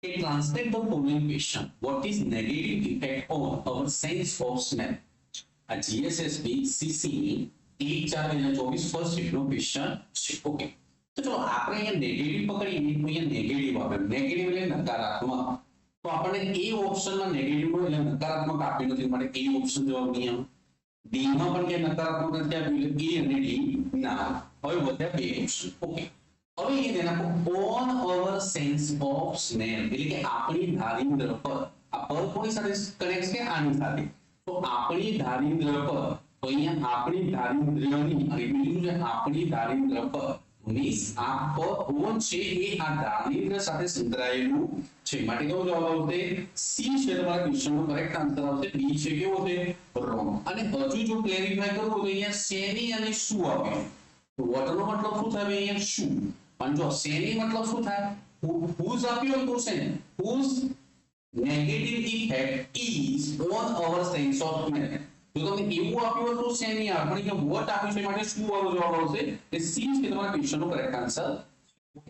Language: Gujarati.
Translate the following question. What is negative effect on our sense of smell? A GSSB CCE 1/4/2024 first શિફ્ટનો ક્વેશ્ચન છે. ઓકે, તો ચલો આપણે અહીંયા નેગેટિવ પકડીએ. અહીંયા નેગેટિવ આવે. નેગેટિવ એટલે નકારાત્મક. તો આપણને એ ઓપ્શનમાં નેગેટિવ હોય એટલે નકારાત્મક આપ્યું નથી, માટે એ ઓપ્શન જવાબ નહીં આવે. ડી માં પણ કે નકારાત્મક નથી આપ્યું એટલે એ અને ડી ના આવે. હવે વધ્યા બે ઓપ્શન. ઓકે, હવે એ તેના on our sense of smell એટલે કે આપણી ધારિન્દ્ર પર. આ પર કોની સાથે કનેક્ટ છે? આની સાથે. તો આપણી ધારિન્દ્ર પર, તો અહીંયા આપણી ધારિન્દ્રની અને બીજું છે આપણી ધારિન્દ્ર પર મીન્સ આ પર ઓન છે એ આ ધારિન્દ્ર સાથે સંકળાયેલું છે. માટે કેવો જવાબ આવશે? સી છે તમારા ક્વેશ્ચનનો કરેક્ટ આન્સર આવશે. બી છે કેવો છે? રોંગ. અને હજુ જો ક્લેરિફાય કરવું તો અહીંયા શેની અને શું આપ્યું. તો વોટનો મતલબ શું થાય અહીંયા? શું. પણ જો શેની મતલબ શું થાય? whose આપ્યું તો શેની? whose negative effect is on our sense of smell. જો તમને એવું આપ્યું તો શેની આવે, પણ કે વોટ આપ્યું છે માટે શું વાળો જવાબ આવશે? એ સી છે તમારા ક્વેશ્ચનનો કરેક્ટ આન્સર